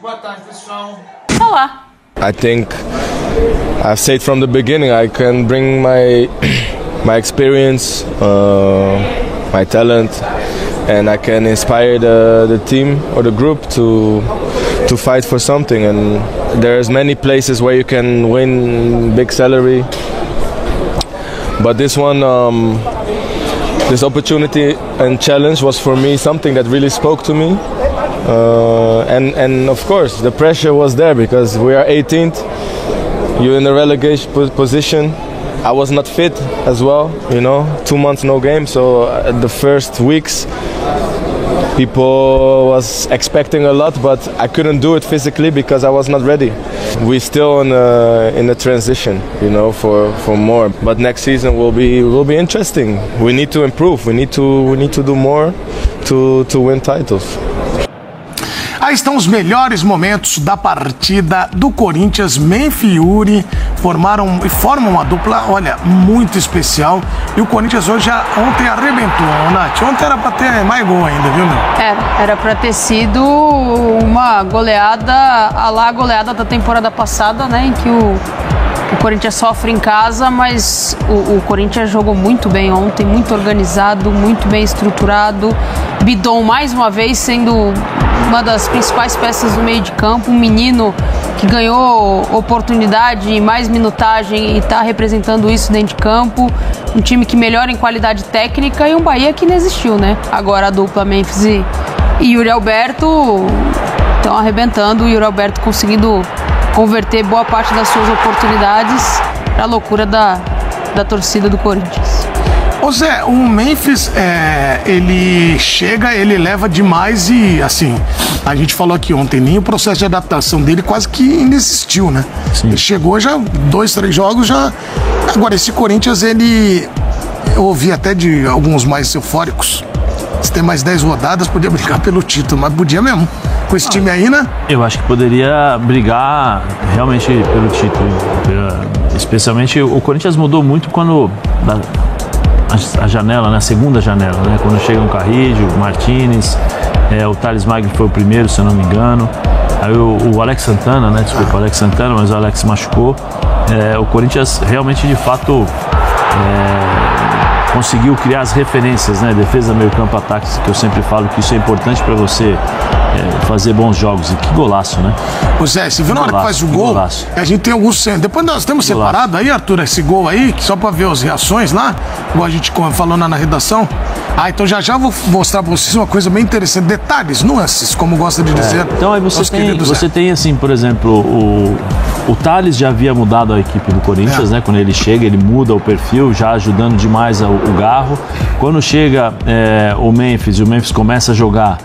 Olá. I think I've said from the beginning I can bring my experience, my talent, and I can inspire the team or the group to fight for something. And there's many places where you can win big salary, but this one, this opportunity and challenge was for me something that really spoke to me. And of course the pressure was there because we are 18th, you're in a relegation position. I was not fit as well, 2 months no game, so the first weeks people was expecting a lot, but I couldn't do it physically because I was not ready. We're still in a transition, for more. But next season will be interesting. We need to improve. We need to do more to win titles. Aí estão os melhores momentos da partida do Corinthians. Memphis e Yuri formam uma dupla, olha, muito especial. E o Corinthians hoje, ontem arrebentou, Nath. Ontem era pra ter mais gol ainda, viu, meu? Era pra ter sido uma goleada, a lá goleada da temporada passada, né? Em que o Corinthians sofre em casa, mas o Corinthians jogou muito bem ontem, muito organizado, muito bem estruturado. Bidon, mais uma vez, sendo uma das principais peças do meio de campo, um menino que ganhou oportunidade e mais minutagem e está representando isso dentro de campo, um time que melhora em qualidade técnica e um Bahia que não existiu, né? Agora a dupla Memphis e Yuri Alberto estão arrebentando, o Yuri Alberto conseguindo converter boa parte das suas oportunidades para a loucura da torcida do Corinthians. Ô Zé, o Memphis, ele chega, ele leva demais e, assim, a gente falou aqui ontem, nem o processo de adaptação dele quase que inexistiu, né? Sim. Ele chegou já 2, 3 jogos, já... Agora, esse Corinthians, eu ouvi até de alguns mais eufóricos, se tem mais 10 rodadas, podia brigar pelo título, mas podia mesmo. Com esse time aí, né? Eu acho que poderia brigar realmente pelo título. Especialmente, o Corinthians mudou muito quando... A janela, né? A segunda janela, né? Quando chega o Carrillo, o Martinez, o Thales Magno foi o primeiro, se eu não me engano. Aí o Alex Santana, né? Desculpa, o Alex Santana, mas o Alex machucou. O Corinthians realmente, de fato, conseguiu criar as referências, né? Defesa, meio campo, ataque, que eu sempre falo que isso é importante para você fazer bons jogos. E que golaço, né? Ô Zé, você viu na hora que faz o gol? A gente tem alguns... Depois nós temos separado aí, Arthur, esse gol aí, só para ver as reações lá, igual a gente falou na redação. Então já vou mostrar para vocês uma coisa bem interessante. Detalhes, nuances, como gosta de dizer. Então aí você tem assim, por exemplo, o Thales já havia mudado a equipe do Corinthians, né? Quando ele chega, ele muda o perfil, já ajudando demais o Garro. Quando chega o Memphis, e o Memphis começa a jogar,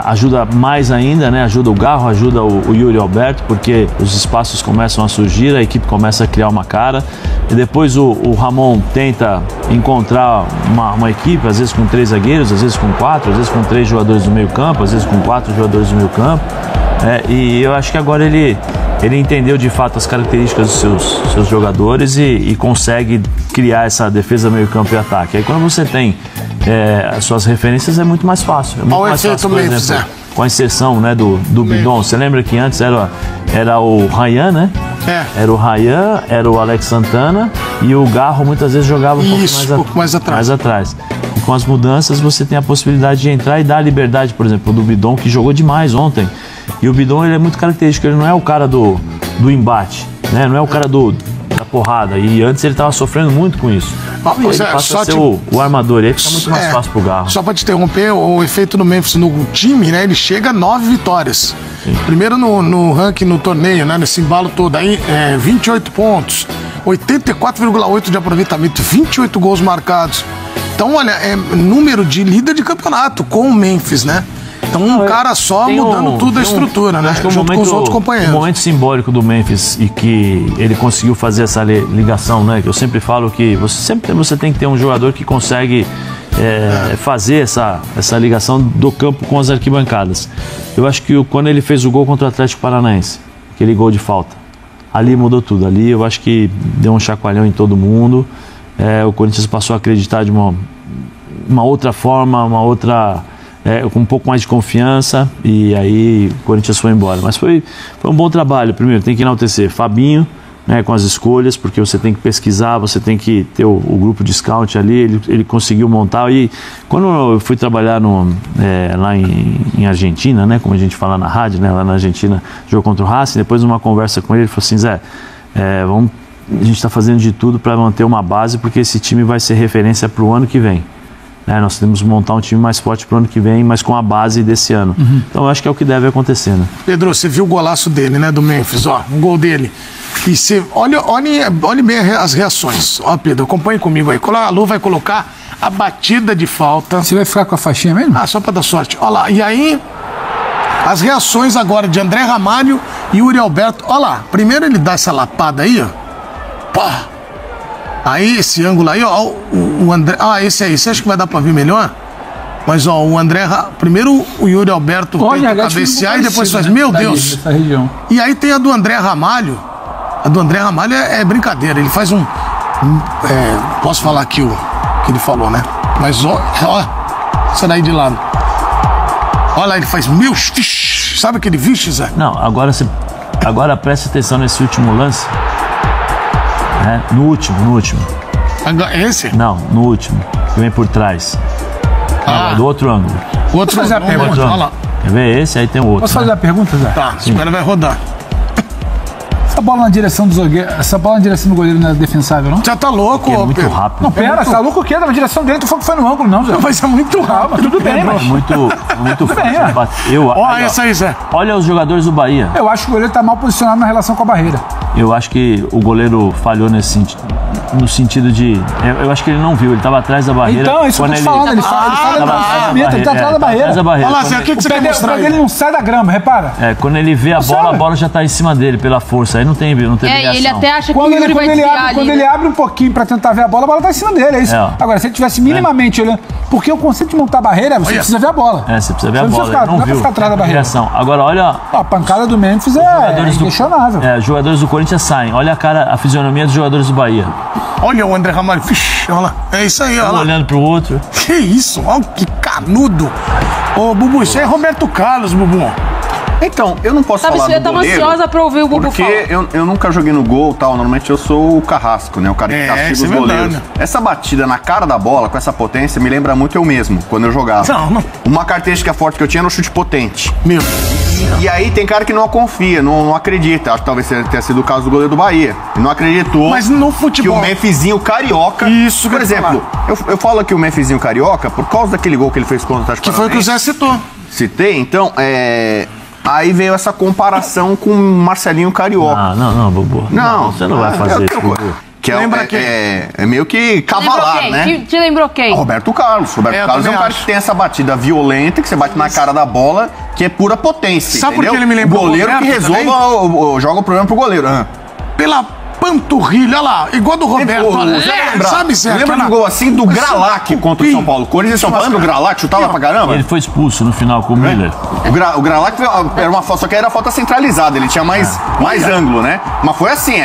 ajuda mais ainda, né? Ajuda o Garro, ajuda o Yuri Alberto, porque os espaços começam a surgir, a equipe começa a criar uma cara. E depois o Ramon tenta encontrar uma equipe, às vezes com 3 zagueiros, às vezes com 4, às vezes com 3 jogadores do meio campo, às vezes com 4 jogadores do meio campo. E eu acho que agora ele entendeu de fato as características dos seus jogadores e consegue criar essa defesa, meio campo e ataque. Aí quando você tem as suas referências, é muito mais fácil. É muito mais fácil, por exemplo, com a inserção, né, do Bidon. Você lembra que antes era o Ryan, né? Era o Ryan, era o Alex Santana e o Garro muitas vezes jogava um pouco mais atrás. E com as mudanças você tem a possibilidade de entrar e dar a liberdade, por exemplo, do Bidon, que jogou demais ontem. E o Bidon, ele é muito característico, ele não é o cara do embate, né? Não é o cara da porrada. E antes ele estava sofrendo muito com isso. E ele passa a ser o armador, e aí fica muito mais fácil pro Garro. Só para te interromper, o efeito do Memphis no time, né? Ele chega a 9 vitórias. Sim. Primeiro no ranking, no torneio, né? Nesse embalo todo aí, 28 pontos, 84,8 de aproveitamento, 28 gols marcados. Então, olha, número de líder de campeonato com o Memphis, né? Então um cara só mudando tudo a estrutura, né? Junto com os outros companheiros. Um momento simbólico do Memphis e que ele conseguiu fazer essa ligação, né? Que eu sempre falo que você tem que ter um jogador que consegue fazer essa ligação do campo com as arquibancadas. Eu acho que quando ele fez o gol contra o Atlético Paranaense, aquele gol de falta, ali mudou tudo. Ali eu acho que deu um chacoalhão em todo mundo. O Corinthians passou a acreditar de uma outra forma, uma outra com um pouco mais de confiança, e aí o Corinthians foi embora. Mas foi um bom trabalho. Primeiro, tem que enaltecer Fabinho, né, com as escolhas, porque você tem que pesquisar, você tem que ter o grupo de scout ali, ele conseguiu montar. E quando eu fui trabalhar lá em Argentina, né, como a gente fala na rádio, né, lá na Argentina, jogo contra o Racing, depois de uma conversa com ele falou assim: Zé, a gente está fazendo de tudo para manter uma base, porque esse time vai ser referência para o ano que vem. Nós temos que montar um time mais forte para o ano que vem, mas com a base desse ano. Então eu acho que é o que deve acontecer, né? Pedro, você viu o golaço dele, né, do Memphis, ó, um gol dele. E você, olhe bem as reações. Ó, Pedro, acompanhe comigo aí. A Lu vai colocar a batida de falta. Você vai ficar com a faixinha mesmo? Ah, só para dar sorte. Olha lá, e aí, as reações agora de André Ramalho e Yuri Alberto. Olha lá, primeiro ele dá essa lapada aí, ó. Pá! Aí, esse ângulo aí, ó, o André... Ah, esse aí, você acha que vai dar pra ver melhor? Mas, ó, o André... Primeiro o Yuri Alberto tenta cabecear e depois faz... Meu Deus! E aí tem a do André Ramalho. A do André Ramalho é brincadeira. Ele faz posso falar aqui o que ele falou, né? Mas, ó, essa daí de lado. Olha lá, ele faz... Meu... Sabe aquele vixe, Zé? Não, agora preste atenção nesse último lance. No último. Esse? Não, no último. Que vem por trás. Do outro ângulo. Outro fazer a pergunta, olha lá. Quer ver esse? Aí tem o outro. Posso fazer a pergunta, Zé? Tá, espera, vai rodar. Essa bola na direção do zagueiro, essa bola na direção do goleiro não é defensável, não? Já tá louco, é muito rápido. Não, pera, você tá louco o quê? Na direção dele, tu falou que foi no ângulo, não, Zé. Mas é muito rápido. Tudo bem, mas... Muito forte. Olha essa aí, Zé. Olha os jogadores do Bahia. Eu acho que o goleiro tá mal posicionado na relação com a barreira. Eu acho que o goleiro falhou nesse sentido. No sentido de... Eu acho que ele não viu, ele estava atrás da barreira. Então, isso que eu tô te falando, ele tá atrás da barreira. Olha lá, Zé, o que você quer mostrar aí? Ele não sai da grama, repara. Quando ele vê a bola já tá em cima dele, pela força. Aí não tem e ele até acha que quando o Yuri vai desviar ali. Quando ele abre um pouquinho pra tentar ver a bola tá em cima dele, é isso. Agora, se ele tivesse minimamente olhando... Porque o conceito de montar a barreira, você precisa ver a bola. Você precisa ver a bola, não dá pra ficar atrás da barreira. Agora, olha... A pancada do Memphis é inquestionável. Os jogadores do Corinthians saem. Olha a fisionomia dos jogadores do Bahia. Olha o André Ramalho. Vixe, olha lá. É isso aí, olha lá. Olhando pro outro. Que isso? Olha que canudo. Ô, Bubu, isso aí é Roberto Carlos, Bubu. Então, eu não posso falar do goleiro. Eu tava ansiosa pra ouvir o Bubu falar. Porque eu nunca joguei no gol, tal. Normalmente eu sou o carrasco, né? O cara que castiga os goleiros. Essa batida na cara da bola, com essa potência, me lembra muito eu mesmo, quando eu jogava. Não. Uma característica forte que eu tinha era o chute potente. Meu. E aí tem cara que não confia, não acredita. Acho que talvez tenha sido o caso do goleiro do Bahia. Ele não acreditou. Mas no futebol. Que o Memphisinho carioca. Isso, por exemplo, eu falo aqui o Memphisinho carioca por causa daquele gol que ele fez contra o Atlético Paranaense. Que foi o que o Zé citou. Citei, então, aí veio essa comparação com o Marcelinho Carioca. Não, Bubu. Não, você não vai fazer isso, Bubu. Que é meio que cavalar, né? Te lembrou quem? Roberto Carlos. Roberto Carlos é um cara que tem essa batida violenta, que você bate na cara da bola, que é pura potência. Sabe entendeu? por que ele me lembrou? O goleiro que resolva, joga o problema pro goleiro. Pela panturrilha, olha lá, igual do Roberto. Sabe, Zé? Lembra do gol assim do Gralac contra o São Paulo? Corinthians e São Paulo, lembra o Gralac? Chutava pra caramba? Ele foi expulso no final com o Miller. O Gralac era uma falta, só que era a falta centralizada, ele tinha mais ângulo, né? Mas foi assim,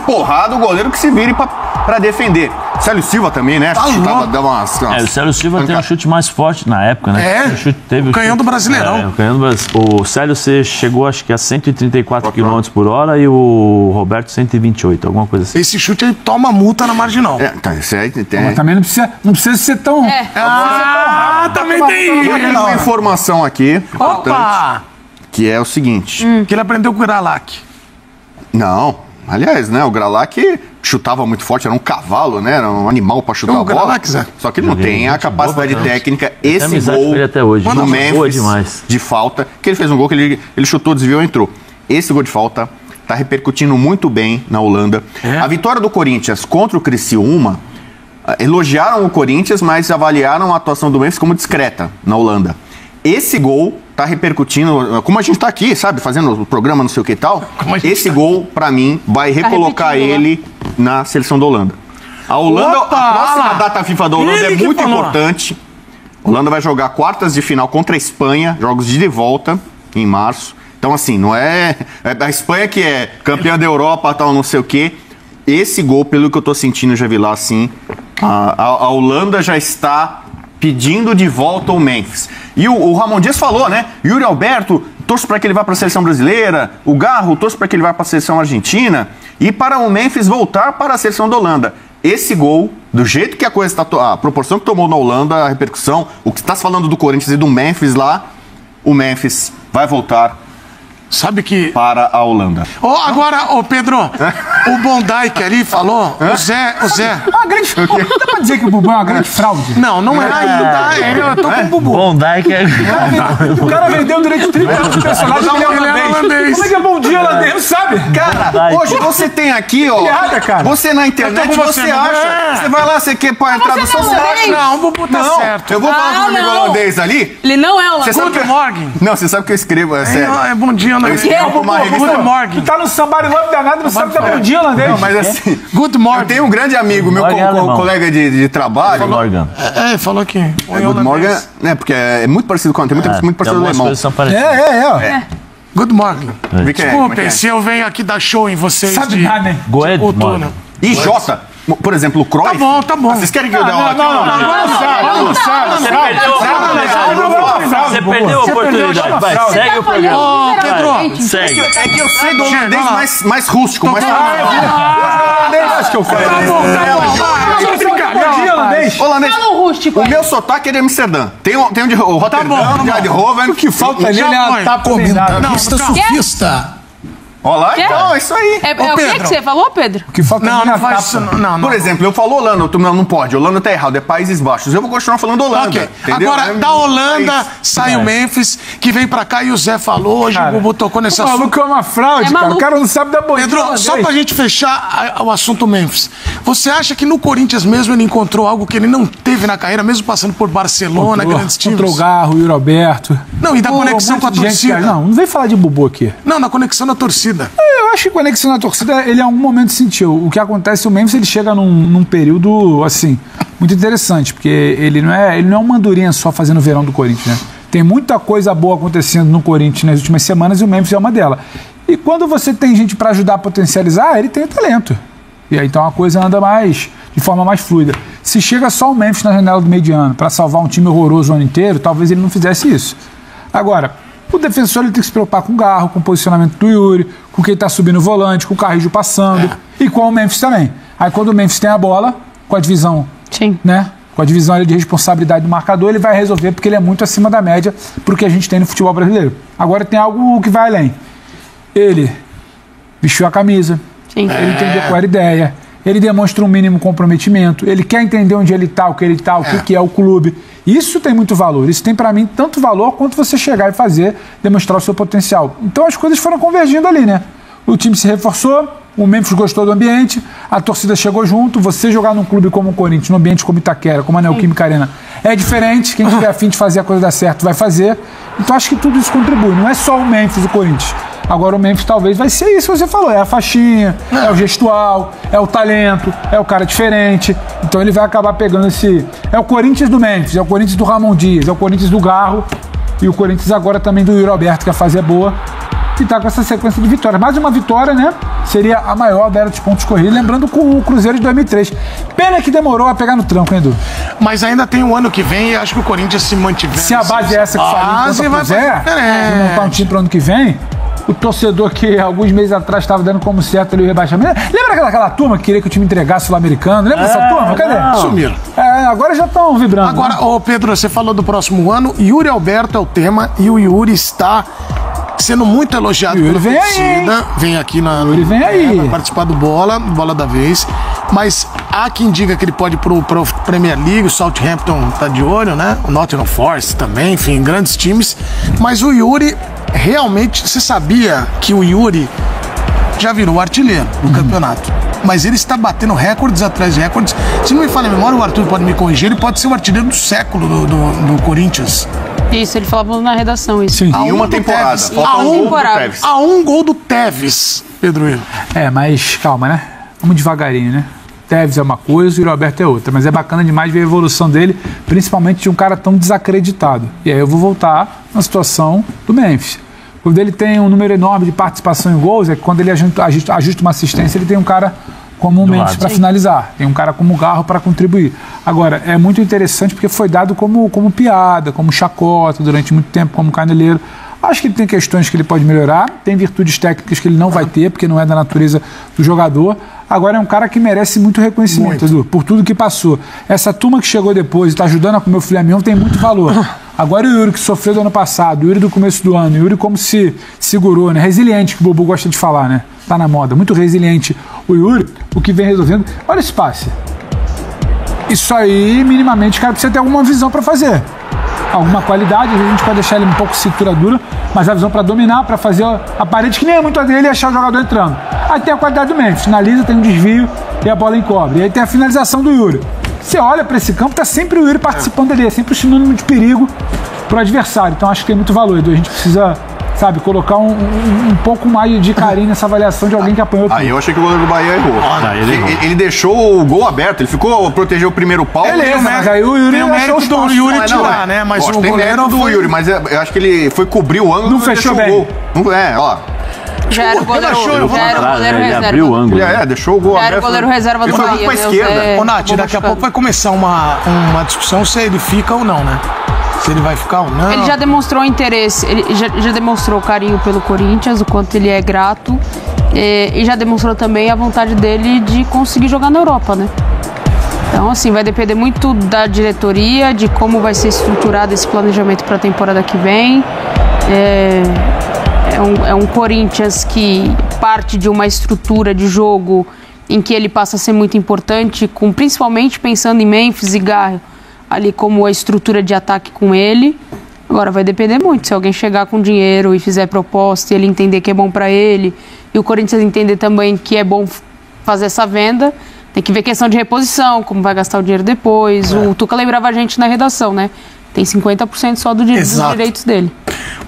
porrada o goleiro que se vire pra defender. Célio Silva também, né? Dava umas o Célio Silva tem um chute mais forte na época, né? O canhão do Brasileirão. O Célio chegou acho que a 134 km por hora e o Roberto 128, alguma coisa assim. Esse chute aí toma multa na marginal. Isso aí tem. Mas também não precisa ser tão... também tem. Eu tenho uma informação aqui, importante, que é o seguinte. Que ele aprendeu com o Gralac. Não. Aliás, né, o Gralac chutava muito forte, era um cavalo, né? Era um animal pra chutar a bola. Gralac, Zé. Só que ele não tem a capacidade técnica. Esse gol até hoje. no Memphis de falta, que ele fez um gol que ele chutou, desviou e entrou. Esse gol de falta tá repercutindo muito bem na Holanda. A vitória do Corinthians contra o Criciúma, elogiaram o Corinthians, mas avaliaram a atuação do Memphis como discreta na Holanda. Esse gol tá repercutindo, como a gente tá aqui, sabe, fazendo o programa, não sei o que e tal. Esse gol, pra mim, vai recolocar ele na seleção da Holanda. A Holanda, a próxima data FIFA da Holanda é muito importante. A Holanda vai jogar quartas de final contra a Espanha, jogos de volta em março. Então, assim, não é a Espanha que é campeã da Europa, tal, não sei o que. Esse gol, pelo que eu tô sentindo, já vi lá, assim, a Holanda já está pedindo de volta o Memphis. E o Ramon Dias falou, né? Yuri Alberto, torço para que ele vá para a seleção brasileira. O Garro, torço para que ele vá para a seleção argentina. E para o Memphis voltar para a seleção da Holanda. Esse gol, do jeito que a coisa está, a proporção que tomou na Holanda, a repercussão, o que está se falando do Corinthians e do Memphis lá, o Memphis vai voltar. Sabe que... para a Holanda. Agora, Pedro, o Bondike ali falou, o Zé... Uma grande... Dá pra dizer que o Bubu é uma grande fraude? Não é ainda. Eu tô com o Bubu. Bondike é... O cara vendeu durante 30 anos de personagem que ele é holandês. Como é que é bom dia holandês? Não sabe? Cara, hoje você tem aqui, ó... Piada, cara. Você na internet, você acha... Você vai lá, você quer pôr a tradução, você acha... Não, o Bubu tá certo. Eu vou falar com o amigo holandês ali... Ele não é holandês. Good morning. Não, você sabe que eu escrevo, é sério. É bom dia holandês. Eu escrevo uma revista... Good morning. Tu tá no Somebody Love danado, não sabe que é bom dia holandês. Não, mas assim... Good morning. Eu tenho um grande amigo, meu colega de trabalho... Morgan. Falou que... Good Morgan, né, porque é muito parecido com... Tem muito parecido com o alemão. Good morning. Desculpe, se eu venho aqui dar show em vocês. Sabe nada, hein? Good morning. E Jota, por exemplo, o Cruyff... Tá bom. Vocês querem que eu dê uma aqui? Não sabe. Você perdeu a oportunidade. Vai, segue o programa. Pedro, segue. É que eu sei do holandês mais rústico, mais... Acho que eu quero. Holandês. Fala um rústico. O meu sotaque é de Amsterdã. Tem um de Rotterdam, de Eindhoven. O que falta nele é tá comentarista surfista. Olha lá, então, é isso aí. É o que você falou, Pedro? O que falta Não faz isso. Não. Por exemplo, eu falo Holanda, não pode. Holanda tá errado, é Países Baixos. Eu vou continuar falando Holanda. Ok. Entendeu? Agora, da Holanda sai o Memphis, que vem pra cá e o Zé falou. Hoje o Bubu tocou nesse assunto. O maluco é uma fraude, cara. O cara não sabe da boa. Pedro, só pra gente fechar o assunto Memphis. Você acha que no Corinthians mesmo ele encontrou algo que ele não teve na carreira, mesmo passando por Barcelona, grandes times? Contra o Garro, o Yuri Alberto. Não, e da conexão com a torcida. Não vem falar de Bubu aqui. Não, na conexão da torcida. Eu acho que conexão na torcida, ele em algum momento sentiu. O que acontece, o Memphis, ele chega num período, assim, muito interessante, porque ele não é uma andorinha só fazendo o verão do Corinthians, né? Tem muita coisa boa acontecendo no Corinthians nas últimas semanas e o Memphis é uma delas. E quando você tem gente para ajudar a potencializar, ele tem talento. E aí então a coisa anda de forma mais fluida. Se chega só o Memphis na janela do meio de ano para salvar um time horroroso o ano inteiro, talvez ele não fizesse isso. Agora, o defensor ele tem que se preocupar com o Garro, com o posicionamento do Yuri, com quem está subindo o volante, com o Carrijo passando e com o Memphis também. Aí quando o Memphis tem a bola, com a divisão, né? Com a divisão ali de responsabilidade do marcador, ele vai resolver porque ele é muito acima da média pro que a gente tem no futebol brasileiro. Agora tem algo que vai além. Ele vestiu a camisa, ele entendeu qual era a ideia, ele demonstra um mínimo comprometimento, ele quer entender onde ele está, o que ele está, o que é o clube. Isso tem muito valor. Isso tem para mim tanto valor quanto você chegar e fazer, demonstrar o seu potencial. Então as coisas foram convergindo ali, né? O time se reforçou, o Memphis gostou do ambiente, a torcida chegou junto. Você jogar num clube como o Corinthians, num ambiente como Itaquera, como a Neoquímica Arena, é diferente. Quem tiver a fim de fazer a coisa dar certo vai fazer. Então acho que tudo isso contribui. Não é só o Memphis o Corinthians. Agora o Memphis talvez vai ser isso que você falou. É a faixinha, é o gestual, é o talento, é o cara diferente. Então ele vai acabar pegando esse... É o Corinthians do Memphis, é o Corinthians do Ramon Dias, é o Corinthians do Garro e o Corinthians agora também do Yuri Alberto, que a fase é boa. E tá com essa sequência de vitórias. Mais uma vitória, né? Seria a maior da era dos pontos corridos. Lembrando com o Cruzeiro de 2003. Pena que demorou a pegar no tranco, hein, Edu? Mas ainda tem um ano que vem e acho que o Corinthians se mantiver. Se a base é essa que fala, se montar um time pro ano que vem, o torcedor que alguns meses atrás estava dando como certo ali o rebaixamento. Lembra aquela turma que queria que o time entregasse o Sul-Americano? Lembra dessa turma? Cadê? Sumiram. Agora já estão vibrando. Agora, Pedro, você falou do próximo ano. Yuri Alberto é o tema e o Yuri está sendo muito elogiado pela torcida. Vem aqui vai participar do Bola da Vez. Mas há quem diga que ele pode ir pro Premier League, o Southampton tá de olho, né? O Nottingham Forest também, enfim, grandes times. Mas o Yuri, realmente, você sabia que o Yuri já virou artilheiro do campeonato? Mas ele está batendo recordes atrás de recordes. Se não me falha a memória, o Arthur pode me corrigir, ele pode ser o artilheiro do século do Corinthians. Isso, ele falava na redação isso. Sim. Em uma temporada. Há um gol do Tevez, Pedro. Mas calma, né? Vamos devagarinho, né? Tevez é uma coisa, o Yuri Alberto é outra. Mas é bacana demais ver a evolução dele, principalmente de um cara tão desacreditado. E aí eu vou voltar na situação do Memphis. Quando ele tem um número enorme de participação em gols, é que quando ele ajusta uma assistência, ele tem um cara como o Do Memphis lado. para finalizar. Tem um cara como o Garro para contribuir. Agora, é muito interessante porque foi dado como piada, como chacota durante muito tempo, como caneleiro. Acho que ele tem questões que ele pode melhorar, tem virtudes técnicas que ele não vai ter, porque não é da natureza do jogador. Agora é um cara que merece muito reconhecimento, Edu, por tudo que passou. Essa turma que chegou depois e está ajudando a comer o filé mignon tem muito valor. Agora o Yuri que sofreu do ano passado, o Yuri do começo do ano, o Yuri como se segurou, né? Resiliente, que o Bobo gosta de falar, né? Tá na moda, muito resiliente. O Yuri, o que vem resolvendo. Olha esse passe. Isso aí, minimamente, cara, precisa ter alguma visão para fazer. Alguma qualidade, a gente pode deixar ele um pouco cintura dura, mas a visão para dominar, para fazer a parede que nem é muito a dele e achar o jogador entrando. Aí tem a qualidade do Memphis, finaliza, tem um desvio e a bola encobre. E aí tem a finalização do Yuri. Você olha para esse campo, tá sempre o Yuri participando dele, é sempre o sinônimo de perigo pro adversário. Então acho que tem muito valor, Edu. A gente precisa, sabe, colocar um pouco mais de carinho nessa avaliação de alguém que apanhou. Aí eu achei que o goleiro do Bahia errou. Ele deixou o gol aberto, ele ficou protegeu o primeiro pau. Beleza, mas aí o Yuri Tem o mérito do Yuri tirar, né? Mas o tem goleiro mérito do Yuri, mas eu acho que ele foi cobrir o ângulo. Não fechou bem. O gol. Ó. Já era o goleiro Ele reserva. abriu o ângulo. Deixou o gol Já aberto. era o goleiro reserva do Ele foi Bahia. pra esquerda. Ô, Nath, daqui a pouco vai começar uma discussão se ele fica ou não, né? Se ele vai ficar ou não. Ele já demonstrou interesse, ele já demonstrou carinho pelo Corinthians, o quanto ele é grato, e já demonstrou também a vontade dele de conseguir jogar na Europa, né? Então, assim, vai depender muito da diretoria, de como vai ser estruturado esse planejamento para a temporada que vem. É um Corinthians que parte de uma estrutura de jogo em que ele passa a ser muito importante, principalmente pensando em Memphis e Garro, ali como a estrutura de ataque com ele. Agora vai depender muito, se alguém chegar com dinheiro e fizer proposta e ele entender que é bom para ele, e o Corinthians entender também que é bom fazer essa venda, tem que ver questão de reposição, como vai gastar o dinheiro depois. O Tuca lembrava a gente na redação, né? Tem 50% só dos direitos dele.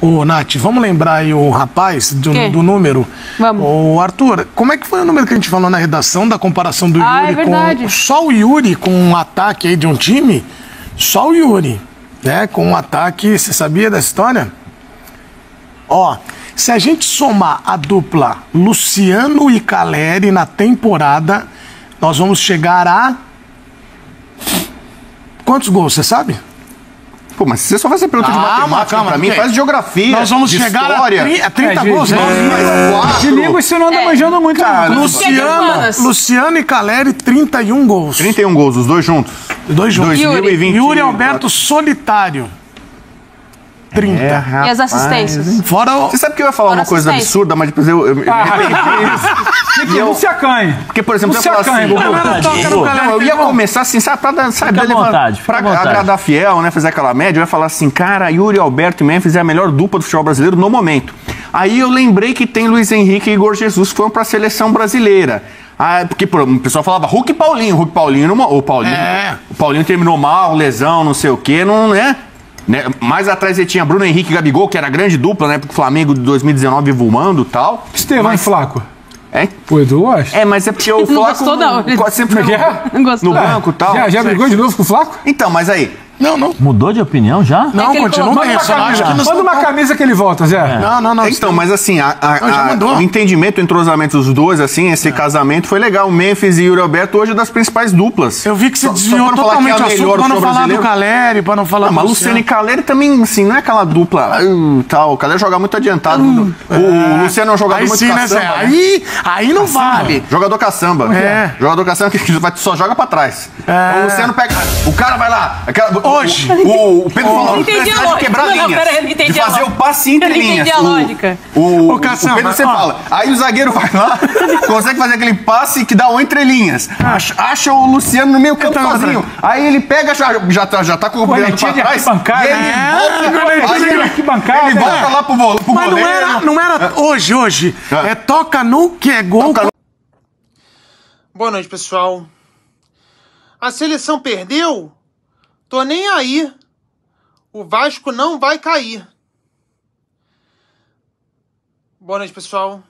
Ô, Nath, vamos lembrar aí o rapaz do número? Vamos. Ô, Arthur, como é que foi o número que a gente falou na redação da comparação do Yuri é verdade. Só o Yuri com um ataque aí de um time? Só o Yuri, né? Com um ataque, você sabia dessa história? Ó, se a gente somar a dupla Luciano e Caleri na temporada, nós vamos chegar a... Quantos gols, você sabe? Pô, mas você só vai ser pergunta de matemática pra mim, faz geografia. Nós vamos chegar história. a 30 gols. De língua você não anda manjando muito, Cara, não. Luciano e Caleri, 31 gols. 31 gols, os dois juntos. Dois juntos. 2020. Yuri Alberto solitário. 30. E as assistências? Fora o... Você sabe que eu ia falar uma coisa assistência. absurda, mas depois eu me arrependi. Não se acanhe. Porque, por exemplo, Não eu ia se falar assim... acanhe, Não, eu ia começar assim, sabe, pra Fica à vontade, pra fica à vontade. agradar fiel, né, fazer aquela média, eu ia falar assim, cara, Yuri Alberto e Memphis é a melhor dupla do futebol brasileiro no momento. Aí eu lembrei que tem Luiz Henrique e Igor Jesus que foram pra seleção brasileira. Ah, porque o pessoal falava Hulk e Paulinho. O Paulinho terminou mal, lesão, não sei o quê, não é... Né? Mais atrás ele tinha Bruno Henrique e Gabigol, que era a grande dupla, né? Porque o Flamengo de 2019 voando e tal. Estevão e Flaco. É? O Edu gosta? Mas é porque o Flaco... Não gostou, não. Sempre foi Não gostou. no banco e tal. Já brigou de novo com o Flaco? Então, mas aí... Não. Mudou de opinião já? Não, que ele continua colocou bem. Manda Eu só uma acho que camisa, manda uma camisa que ele volta, Zé. Não. Então, mas assim, já mandou. o entendimento, o entrosamento dos dois, assim, esse casamento foi legal. O Memphis e Yuri Alberto hoje é das principais duplas. Eu vi que você Só desviou pra não falar que é totalmente a o assunto melhor pra não do falar do brasileiro. Caleri, pra não falar do Mas Luciano e Caleri também, assim, não é aquela dupla tal. O Caleri joga muito adiantado. O Luciano é um jogador Aí muito sim, né, caçamba. Zé? Aí não vale. Jogador caçamba. Jogador caçamba que só joga pra trás. O Luciano pega... O cara vai lá... Hoje. O Pedro falou Não entendi a de lógica. quebrar Não, linhas. pera aí, não entendi de a fazer lógica. o passe entre Eu não linhas. entendi a lógica. O Caçamba, Pedro sempre fala. Aí o zagueiro vai lá, consegue fazer aquele passe que dá um entre linhas. Acha o Luciano no meio campo sozinho. Aí ele pega, já tá com o goleiro pra trás. E ele volta lá pro goleiro. Mas não era hoje. É toca no que é gol. Boa noite, pessoal. A seleção perdeu? Tô nem aí. O Vasco não vai cair. Boa noite, pessoal.